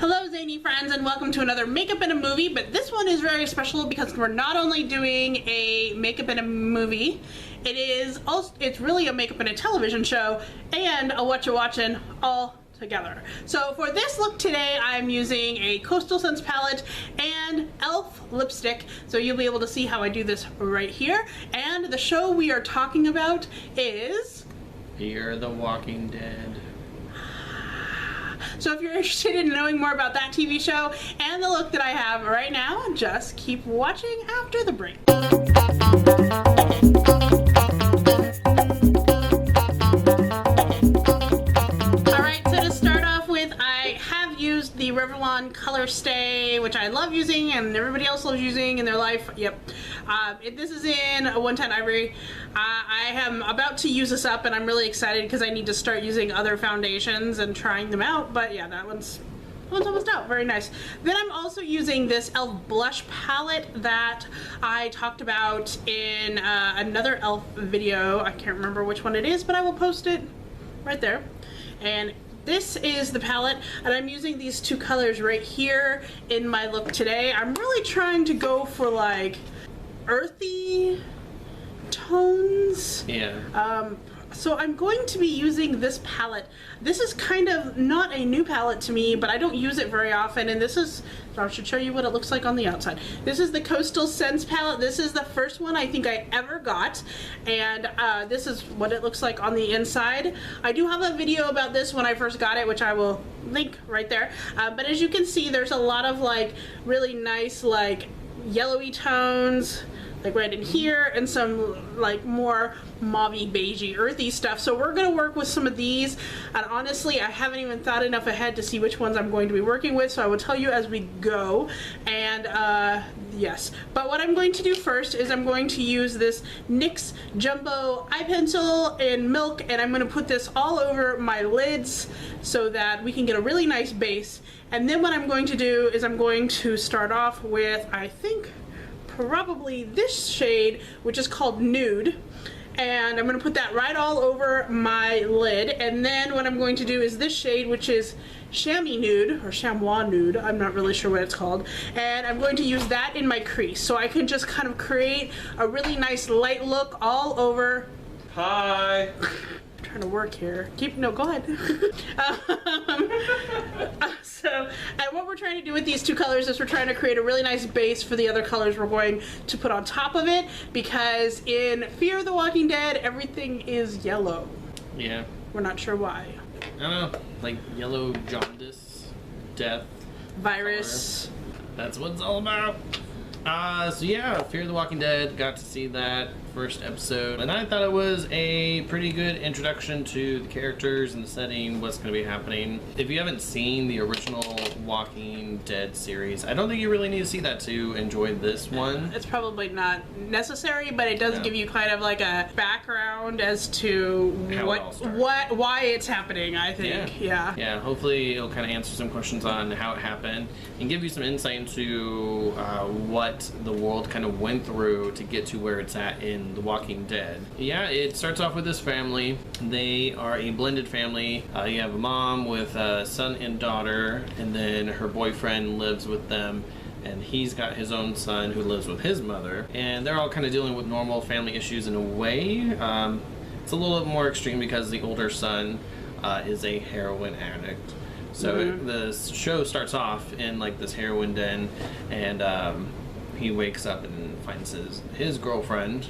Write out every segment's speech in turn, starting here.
Hello Zainey friends, and welcome to another Makeup in a Movie, but this one is very special because we're not only doing a Makeup in a Movie, it's really a Makeup in a Television show and a Watcha Watchin' all together. So for this look today, I'm using a Coastal Scents palette and e.l.f. lipstick, so you'll be able to see how I do this right here. And the show we are talking about is Fear the Walking Dead. So if you're interested in knowing more about that TV show and the look that I have right now, just keep watching after the break. Alright, so to start off with, I have used the Revlon Colorstay, which I love using and everybody else loves using in their life. Yep. This is in a 110 Ivory. I am about to use this up and I'm really excited because I need to start using other foundations and trying them out, but yeah, that one's almost out. Very nice. Then I'm also using this e.l.f. blush palette that I talked about in another e.l.f. video. I can't remember which one it is, but I will post it right there. And this is the palette, and I'm using these two colors right here in my look today. I'm really trying to go for like earthy tones. Yeah. So I'm going to be using this palette. This is kind of not a new palette to me, but I don't use it very often, and this is, I should show you what it looks like on the outside. This is the Coastal Scents palette. This is the first one I think I ever got, and this is what it looks like on the inside. I do have a video about this when I first got it, which I will link right there. But as you can see, there's a lot of like really nice like yellowy tones, like right in here, and some like more mauvey, beigey, earthy stuff. So we're gonna work with some of these, and honestly I haven't even thought enough ahead to see which ones I'm going to be working with, so I will tell you as we go. And yes, but what I'm going to do first is I'm going to use this NYX Jumbo eye pencil in Milk, and I'm going to put this all over my lids so that we can get a really nice base. And then what I'm going to do is I'm going to start off with, I think, probably this shade, which is called Nude, and I'm going to put that right all over my lid. And then what I'm going to do is this shade, which is Chamois Nude, or Chamois Nude, I'm not really sure what it's called, and I'm going to use that in my crease so I can just kind of create a really nice light look all over. Hi! Trying to work here. No, go ahead. And what we're trying to do with these two colors is we're trying to create a really nice base for the other colors we're going to put on top of it, because in Fear the Walking Dead, everything is yellow. Yeah. We're not sure why. I don't know, like yellow jaundice, death, Virus. color. That's what it's all about. So yeah, Fear the Walking Dead, got to see that first episode, and I thought it was a pretty good introduction to the characters and the setting, what's going to be happening. If you haven't seen the original Walking Dead series, I don't think you really need to see that to enjoy this one. It's probably not necessary, but it does give you kind of like a background as to why it's happening, I think. Yeah, hopefully it'll kind of answer some questions on how it happened and give you some insight into what the world kind of went through to get to where it's at in The Walking Dead. Yeah, it starts off with this family. They are a blended family. You have a mom with a son and daughter, and then her boyfriend lives with them, and he's got his own son who lives with his mother, and they're all kind of dealing with normal family issues in a way. It's a little bit more extreme because the older son is a heroin addict. So the show starts off in like this heroin den, and he wakes up and finds his girlfriend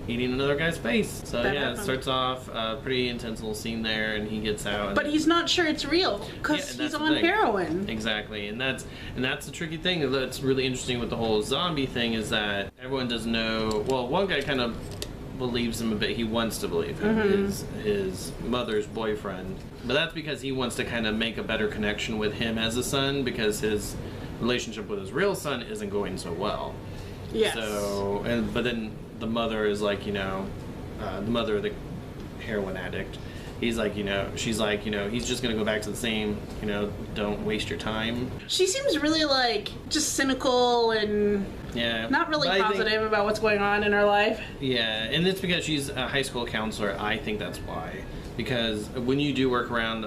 eating another guy's face. So yeah, it starts off a pretty intense little scene there, and he gets out. But he's not sure it's real because he's on heroin. Exactly, and that's the tricky thing that's really interesting with the whole zombie thing, is that everyone doesn't know. Well, one guy kind of believes him a bit. He wants to believe him, his mother's boyfriend, but that's because he wants to kind of make a better connection with him as a son, because his relationship with his real son isn't going so well. Yes. So, but then the mother is like, the mother of the heroin addict, he's like, she's like, he's just gonna go back to the same, don't waste your time. She seems really like just cynical and not really positive about what's going on in her life. Yeah, and it's because she's a high school counselor. I think that's why. because when you do work around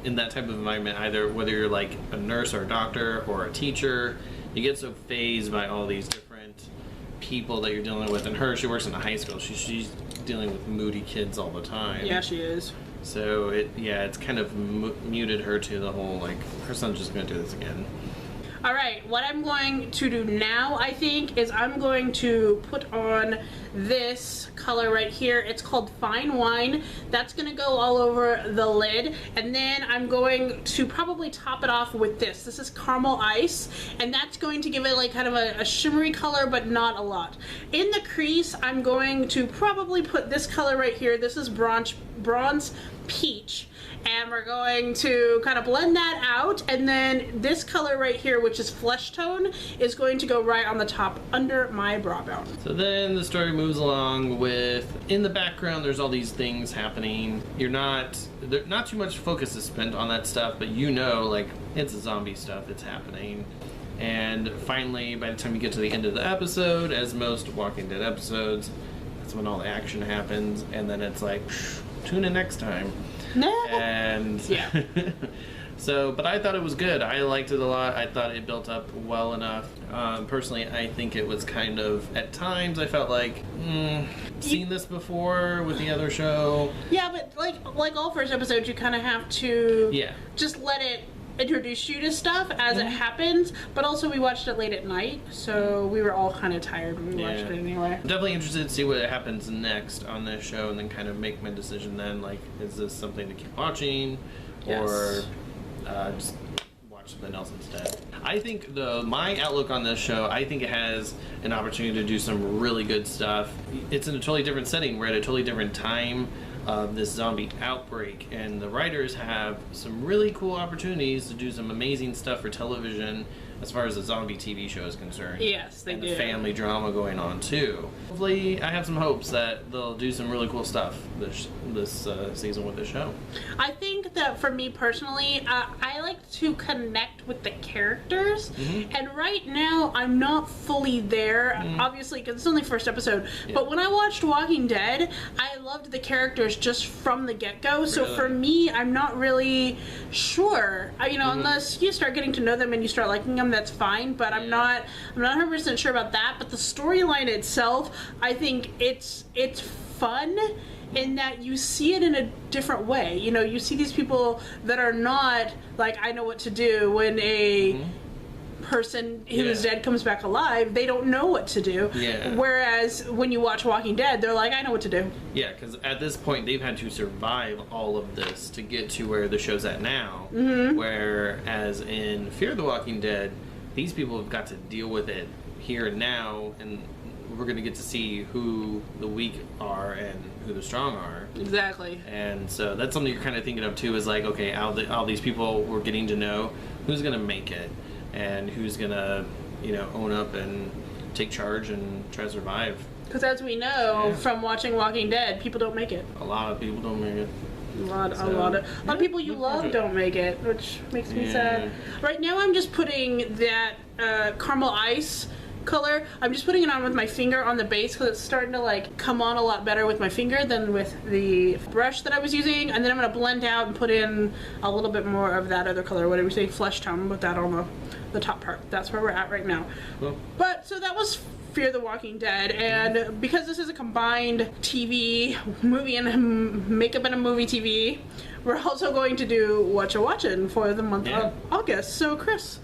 in that type of environment, either whether you're like a nurse or a doctor or a teacher, you get so phased by all these different people that you're dealing with. And she works in a high school. She's dealing with moody kids all the time. Yeah, she is. So it's kind of muted her to the whole, like, her son's just going to do this again. All right, what I'm going to do now, I think, is I'm going to put on this color right here. It's called Fine Wine. That's going to go all over the lid. And then I'm going to probably top it off with this. This is Caramel Ice. And that's going to give it like kind of a shimmery color, but not a lot. In the crease, I'm going to probably put this color right here. This is Bronze Peach. And we're going to kind of blend that out, and then this color right here, which is Flesh Tone, is going to go right on the top under my brow bone. So then the story moves along with, in the background there's all these things happening. Not too much focus is spent on that stuff, but you know, like, it's a zombie stuff that's happening. And finally, by the time you get to the end of the episode, as most Walking Dead episodes, that's when all the action happens, and then it's like, tune in next time. And yeah. So, but I thought it was good. I liked it a lot. I thought it built up well enough. Personally, I think it was kind of, at times I felt like, seen this before with the other show. Yeah, but like all first episodes, you kind of have to just let it introduce you to stuff as it happens, but also we watched it late at night, so we were all kind of tired when we watched it anyway. I'm definitely interested to see what happens next on this show, and then kind of make my decision then, like, is this something to keep watching, or just watch something else instead. I think my outlook on this show, I think it has an opportunity to do some really good stuff. It's in a totally different setting. We're at a totally different time of this zombie outbreak, and the writers have some really cool opportunities to do some amazing stuff for television as far as the zombie TV show is concerned. Yes, they do. And the family drama going on too. Hopefully, I have some hopes that they'll do some really cool stuff this season with the show. I think that for me personally, I like to connect with the characters, and right now I'm not fully there, obviously because it's only first episode, but when I watched Walking Dead, I loved the characters just from the get-go, so for me, I'm not really sure, unless you start getting to know them and you start liking them, that's fine, but I'm not 100% sure about that. But the storyline itself, I think it's fun in that you see it in a different way. You see these people that are not like, I know what to do when a person who is dead comes back alive. They don't know what to do. Whereas when you watch Walking Dead, they're like, I know what to do. Yeah, because at this point they've had to survive all of this to get to where the show's at now. Whereas in Fear the Walking Dead, these people have got to deal with it here and now, and we're going to get to see who the weak are and who the strong are. Exactly. And so that's something you're kind of thinking of too, is like, okay, all these people we're getting to know, who's going to make it and who's going to, own up and take charge and try to survive. Because as we know from watching Walking Dead, people don't make it. A lot of people don't make it. A lot of people you love don't make it, which makes me sad. Right now I'm just putting that Caramel Ice color, I'm just putting it on with my finger on the base because it's starting to like come on a lot better with my finger than with the brush that I was using, and then I'm going to blend out and put in a little bit more of that other color, whatever you say, Flesh Tone, with that on the top part. That's where we're at right now. Cool. But so that was Fear the Walking Dead, and because this is a combined TV, movie, and makeup and a movie TV, we're also going to do Watcha Watchin' for the month of August. So Chris,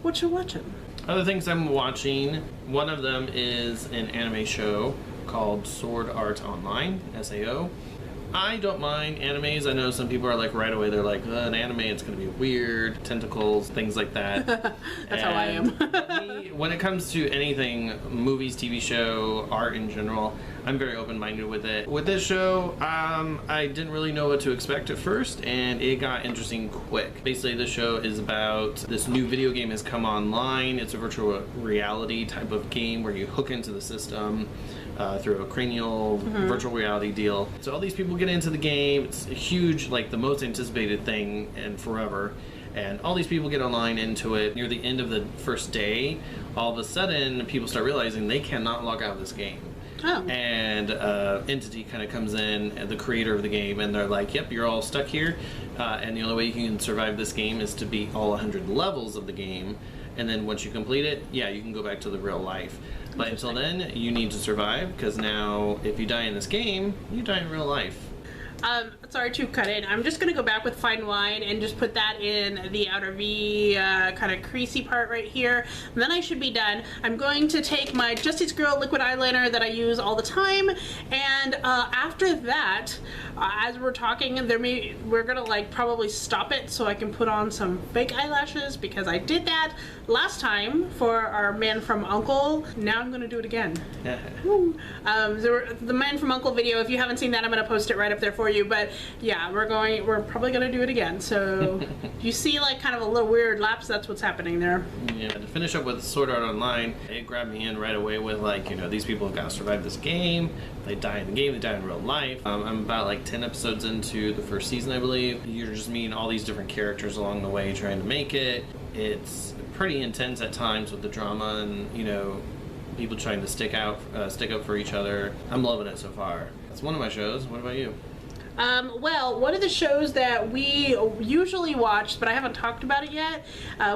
what you watching? Other things I'm watching, one of them is an anime show called Sword Art Online, SAO. I don't mind animes. I know some people are like right away, they're like, an anime, it's going to be weird, tentacles, things like that. That's how I am. When it comes to anything, movies, TV show, art in general, I'm very open-minded with it. With this show, I didn't really know what to expect at first, and it got interesting quick. Basically, this show is about this new video game has come online. It's a virtual reality type of game where you hook into the system through a cranial virtual reality deal. So all these people get into the game. It's a huge, like the most anticipated thing in forever. And all these people get online into it. Near the end of the first day, all of a sudden, people start realizing they cannot log out of this game. Oh. And entity kind of comes in, the creator of the game, and they're like, yep, you're all stuck here, and the only way you can survive this game is to beat all 100 levels of the game, and then once you complete it, yeah, you can go back to the real life. But until then, you need to survive, because now if you die in this game, you die in real life. Sorry to cut in. I'm just gonna go back with fine wine and just put that in the outer V kind of creasy part right here. And then I should be done. I'm going to take my Jessies Girl liquid eyeliner that I use all the time, and after that, as we're talking, we're gonna like probably stop it so I can put on some fake eyelashes, because I did that last time for our Man from Uncle. Now I'm gonna do it again. The Man from Uncle video, if you haven't seen that, I'm gonna post it right up there for you. But yeah, we're probably gonna do it again. So you see like kind of a little weird lapse, that's what's happening there. Yeah, to finish up with Sword Art Online, it grabbed me in right away with like, you know, these people have got to survive this game. They die in the game, they die in real life. I'm about like 10 episodes into the first season, I believe. You're just meeting all these different characters along the way trying to make it. It's pretty intense at times with the drama and, you know, people trying to stick up for each other. I'm loving it so far. It's one of my shows. What about you? Well, one of the shows that we usually watch, but I haven't talked about it yet,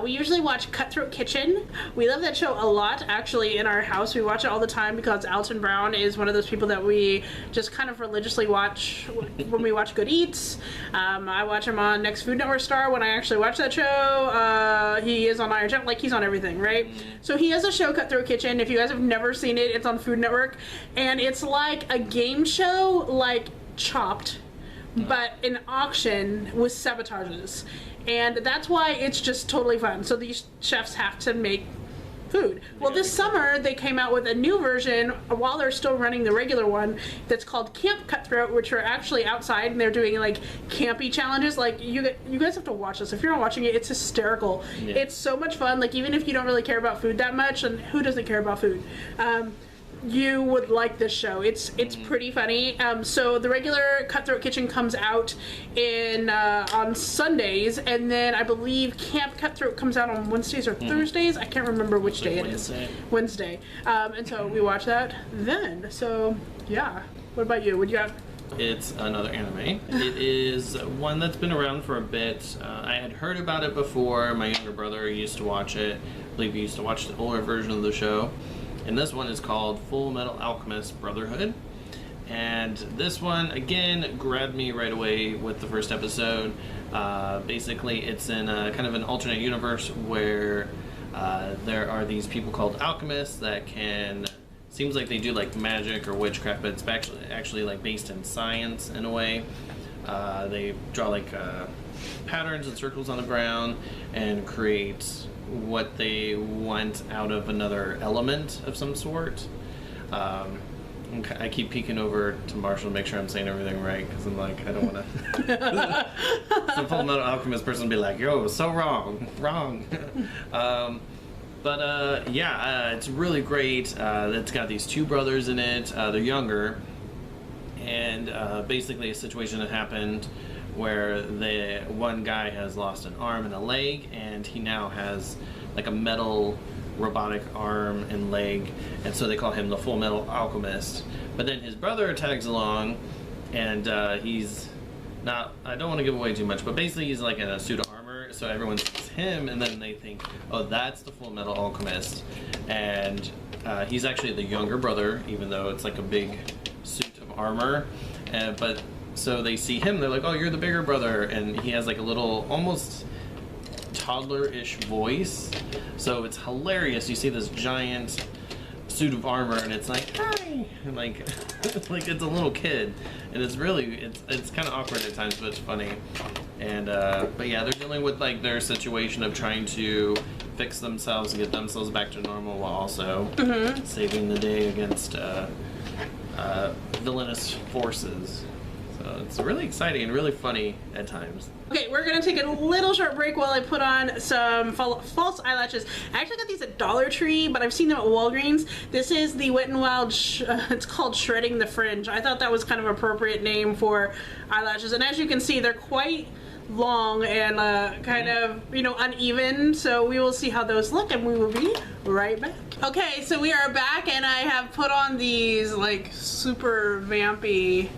we usually watch Cutthroat Kitchen. We love that show a lot, actually, in our house. We watch it all the time because Alton Brown is one of those people that we just kind of religiously watch when we watch Good Eats. I watch him on Next Food Network Star when I actually watch that show. He is on Iron Chef, like he's on everything, right? So he has a show, Cutthroat Kitchen. If you guys have never seen it, it's on Food Network, and it's like a game show, like Chopped, but an auction with sabotages, and that's why it's just totally fun. So these chefs have to make food. Well, this summer they came out with a new version while they're still running the regular one that's called Camp Cutthroat, which are actually outside and they're doing like campy challenges. Like you guys have to watch this. If you're not watching it, it's hysterical. Yeah. It's so much fun. Like even if you don't really care about food that much, and who doesn't care about food? You would like this show. It's pretty funny. So the regular Cutthroat Kitchen comes out on Sundays, and then I believe Camp Cutthroat comes out on Wednesdays or Thursdays. I can't remember which day it is. Wednesday. And so we watch that then. So yeah. What about you? What do you have? It's another anime. It is one that's been around for a bit. I had heard about it before. My younger brother used to watch it. I believe he used to watch the older version of the show. And this one is called Full Metal Alchemist Brotherhood. And this one, again, grabbed me right away with the first episode. Basically, it's in a kind of an alternate universe where there are these people called alchemists that seems like they do like magic or witchcraft, but it's actually like based in science in a way. They draw like patterns and circles on the ground and create what they want out of another element of some sort. I keep peeking over to Marshall to make sure I'm saying everything right, because I'm like, I don't want to some Full Metal Alchemist person be like, yo, so wrong. Yeah, it's really great. It's got these two brothers in it. They're younger, and basically a situation that happened where the one guy has lost an arm and a leg, and he now has like a metal robotic arm and leg, and so they call him the Full Metal Alchemist. But then his brother tags along, and he's not, I don't want to give away too much, but basically he's like in a suit of armor, so everyone sees him and then they think, oh, that's the Full Metal Alchemist. And he's actually the younger brother, even though it's like a big suit of armor. But so they see him, they're like, oh, you're the bigger brother, and he has like a little, almost toddler-ish voice, so it's hilarious. You see this giant suit of armor, and it's like, hi, like, like it's a little kid, and it's really, it's kind of awkward at times, but it's funny. And but yeah, they're dealing with like their situation of trying to fix themselves and get themselves back to normal while also saving the day against villainous forces. So it's really exciting and really funny at times. Okay, we're gonna take a little short break while I put on some false eyelashes. I actually got these at Dollar Tree, but I've seen them at Walgreens. This is the Wet n Wild, it's called Shredding the Fringe. I thought that was kind of an appropriate name for eyelashes, and as you can see, they're quite long and kind of, you know, uneven. So we will see how those look, and we will be right back. Okay, so we are back, and I have put on these like super vampy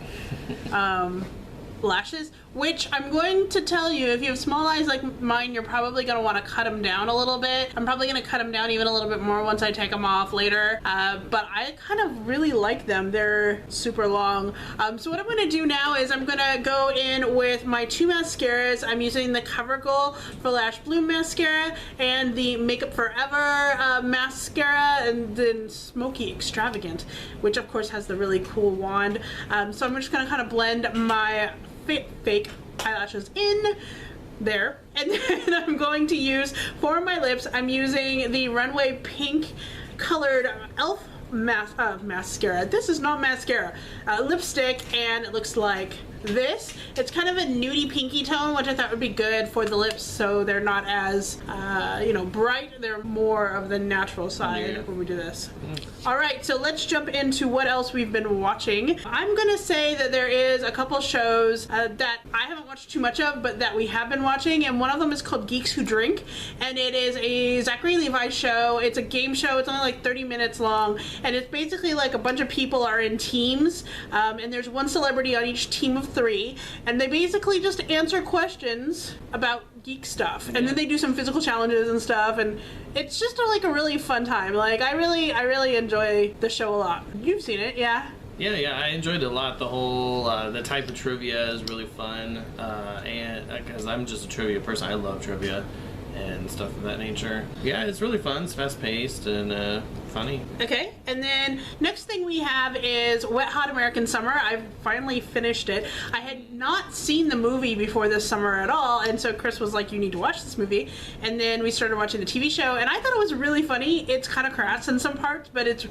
lashes, which I'm going to tell you, if you have small eyes like mine, you're probably going to want to cut them down a little bit. I'm probably going to cut them down even a little bit more once I take them off later, but I kind of really like them. They're super long. So what I'm going to do now is I'm going to go in with my two mascaras. I'm using the CoverGirl for Lash Bloom Mascara and the Makeup Forever Mascara, and then Smoky Extravagant, which of course has the really cool wand. So I'm just going to kind of blend my fake eyelashes in there, and then I'm going to use, for my lips, I'm using the Runway pink colored elf mascara. This is not mascara, lipstick, and it looks like this. It's kind of a nudie pinky tone, which I thought would be good for the lips, so they're not as you know, bright. They're more of the natural side when we do this. Alright, so let's jump into what else we've been watching. I'm gonna say that there is a couple shows that I haven't watched too much of, but that we have been watching, and one of them is called Geeks Who Drink, and it is a Zachary Levi show. It's a game show. It's only like 30 minutes long, and it's basically like a bunch of people are in teams, and there's one celebrity on each team of 3, and they basically just answer questions about geek stuff, and then they do some physical challenges and stuff, and it's just like a really fun time. Like I really enjoy the show a lot. You've seen it, yeah? Yeah, I enjoyed it a lot. The whole, the type of trivia is really fun, and because I'm just a trivia person, I love trivia and stuff of that nature. Yeah, it's really fun. It's fast-paced and funny. Okay, and then next thing we have is Wet Hot American Summer. I've finally finished it. I had not seen the movie before this summer at all, and so Chris was like, you need to watch this movie, and then we started watching the TV show, and I thought it was really funny. It's kind of crass in some parts, but it's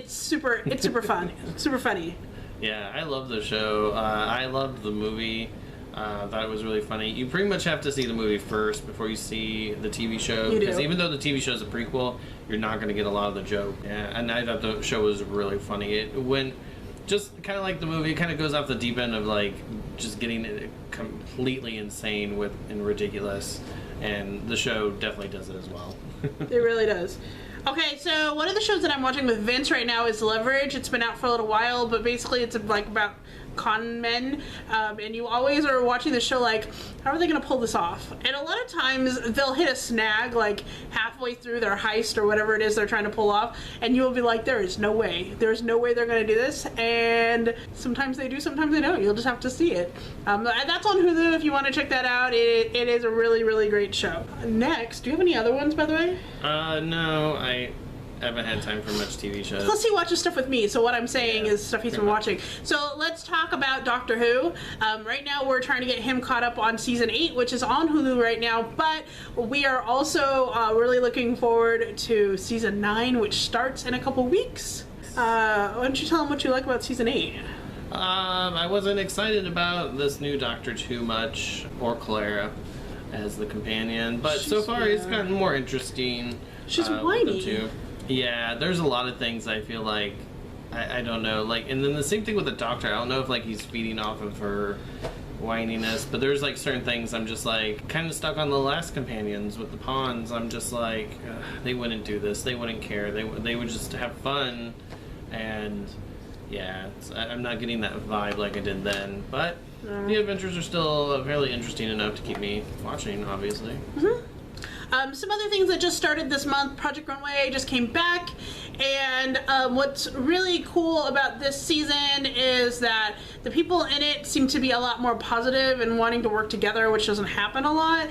super fun. Super funny. Yeah, I love the show. I loved the movie. Thought it was really funny. You pretty much have to see the movie first before you see the TV show. Because even though the TV show is a prequel, you're not going to get a lot of the joke. Yeah, and I thought the show was really funny. It went just kind of like the movie. It kind of goes off the deep end of like just getting completely insane and ridiculous. And the show definitely does it as well. It really does. Okay, so one of the shows that I'm watching with Vince right now is Leverage. It's been out for a little while, but basically it's like about con men, and you always are watching the show like, how are they gonna pull this off? And a lot of times they'll hit a snag like halfway through their heist or whatever it is they're trying to pull off, and you'll be like, there's no way they're gonna do this. And sometimes they do, sometimes they don't. You'll just have to see it. That's on Hulu if you want to check that out. It is a really great show. Next, do you have any other ones, by the way? No, I haven't had time for much TV shows. Plus he watches stuff with me, so what I'm saying is stuff he's been watching. So let's talk about Doctor Who. Right now we're trying to get him caught up on season 8, which is on Hulu right now, but we are also really looking forward to season 9, which starts in a couple weeks. Why don't you tell him what you like about season 8? I wasn't excited about this new Doctor too much, or Clara as the companion, but so far it's gotten more interesting. She's whiny. Yeah, there's a lot of things I feel like, I don't know, like, and then the same thing with the Doctor. I don't know if like he's feeding off of her whininess, but there's like certain things I'm just like kind of stuck on the last companions with the pawns. I'm just like, they wouldn't do this, they wouldn't care, they would just have fun, and yeah, I'm not getting that vibe like I did then, but the adventures are still fairly interesting enough to keep me watching, obviously. Some other things that just started this month, Project Runway just came back, and what's really cool about this season is that the people in it seem to be a lot more positive and wanting to work together, which doesn't happen a lot,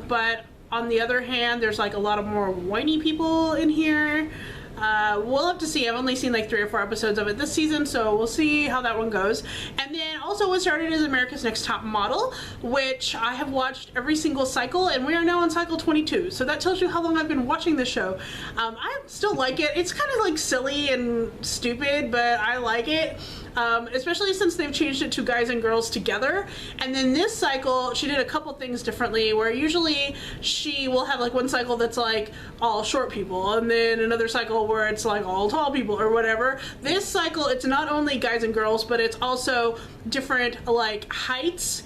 but on the other hand, there's like a lot of more whiny people in here. We'll have to see. I've only seen like 3 or 4 episodes of it this season, so we'll see how that one goes. And then also what started is America's Next Top Model, which I have watched every single cycle, and we are now on cycle 22. So that tells you how long I've been watching the show. I still like it. It's kind of like silly and stupid, but I like it. especially since they've changed it to guys and girls together. And then this cycle, she did a couple things differently, where usually she will have like one cycle that's like all short people, and then another cycle where it's like all tall people or whatever. This cycle, it's not only guys and girls, but it's also different like heights.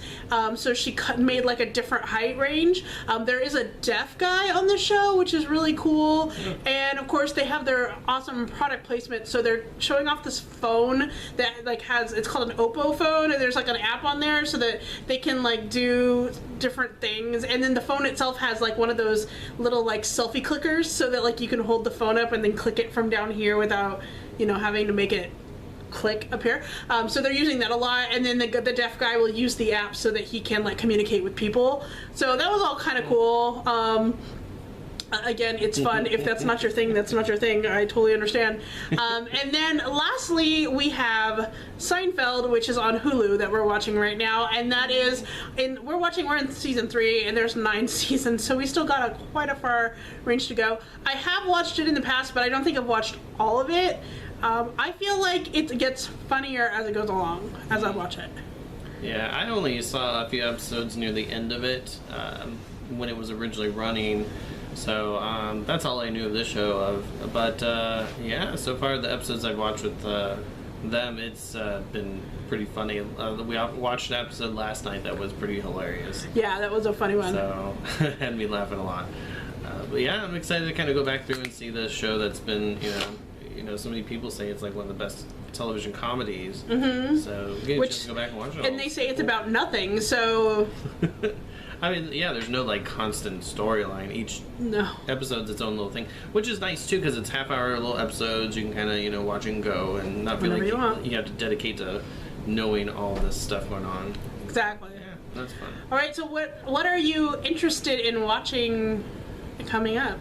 So she made like a different height range. There is a deaf guy on the show, which is really cool. And of course they have their awesome product placement. So they're showing off this phone that like it's called an Oppo phone, and there's like an app on there so that they can like do different things. And then the phone itself has like one of those little like selfie clickers, so that like you can hold the phone up and then click it from down here without, you know, having to make it click up here. So they're using that a lot, and then the deaf guy will use the app so that he can like communicate with people. So that was all kind of cool. Again, it's fun. If that's not your thing, that's not your thing. I totally understand. And then lastly, we have Seinfeld, which is on Hulu that we're watching right now, and that is we're in season 3, and there's 9 seasons, so we still got quite a far range to go. I have watched it in the past, but I don't think I've watched all of it. I feel like it gets funnier as it goes along, as I watch it. Yeah, I only saw a few episodes near the end of it when it was originally running, so that's all I knew of this show of. But yeah, so far the episodes I've watched with them, it's been pretty funny. We watched an episode last night that was pretty hilarious. Yeah, that was a funny one. So had me laughing a lot. But yeah, I'm excited to kind of go back through and see this show that's been, you know, so many people say it's like one of the best television comedies. Mm-hmm. So just go back and watch it. And they say it's about nothing, so. I mean, yeah, there's no like constant storyline. Each episode's its own little thing, which is nice too, because it's half-hour little episodes. You can kind of, you know, watch and go, and not feel like you have to dedicate to knowing all this stuff going on. Exactly. Yeah, that's fun. All right, so what are you interested in watching coming up?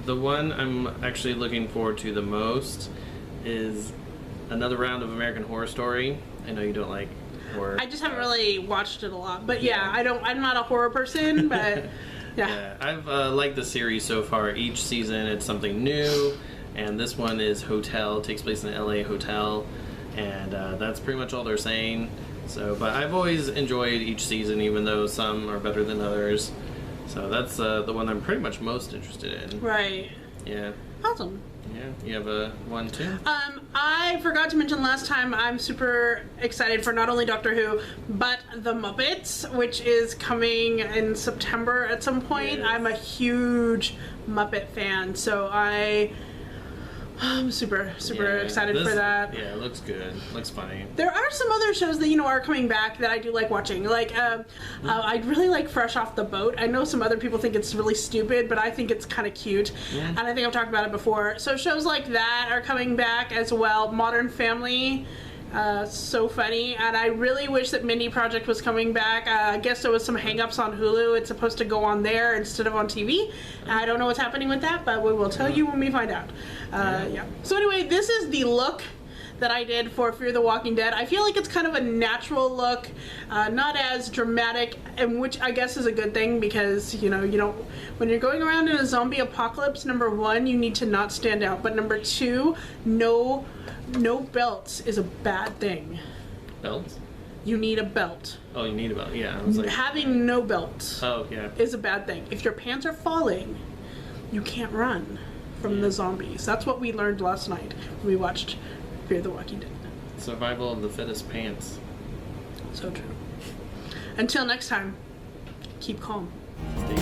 The one I'm actually looking forward to the most is another round of American Horror Story. I know you don't like horror. I just haven't really watched it a lot, but yeah, I'm not a horror person, but yeah. I've liked the series so far. Each season it's something new, and this one is Hotel. It takes place in an LA hotel, and that's pretty much all they're saying. So, but I've always enjoyed each season, even though some are better than others. So that's the one I'm pretty much most interested in. Right. Yeah. Awesome. Yeah. You have a one too? I forgot to mention last time, I'm super excited for not only Doctor Who, but The Muppets, which is coming in September at some point. Yes. I'm a huge Muppet fan, so I'm super excited for that. Yeah, it looks good. Looks funny. There are some other shows that, you know, are coming back that I do like watching. Like, I really like Fresh Off the Boat. I know some other people think it's really stupid, but I think it's kind of cute. Yeah. And I think I've talked about it before. So shows like that are coming back as well. Modern Family. So funny, and I really wish that Mindy Project was coming back. I guess there was some hang-ups on Hulu. It's supposed to go on there instead of on TV. I don't know what's happening with that, but we will tell you when we find out. Yeah. So anyway, this is the look that I did for Fear the Walking Dead. I feel like it's kind of a natural look, not as dramatic, and which I guess is a good thing, because, you know, you don't, when you're going around in a zombie apocalypse, number 1, you need to not stand out, but number 2, no belts is a bad thing. Belts? You need a belt. Oh, you need a belt. Yeah. I was like, having no belt yeah, is a bad thing. If your pants are falling, you can't run from the zombies. That's what we learned last night when we watched Fear the Walking Dead. Survival of the fittest pants. So true. Until next time, keep calm. Stay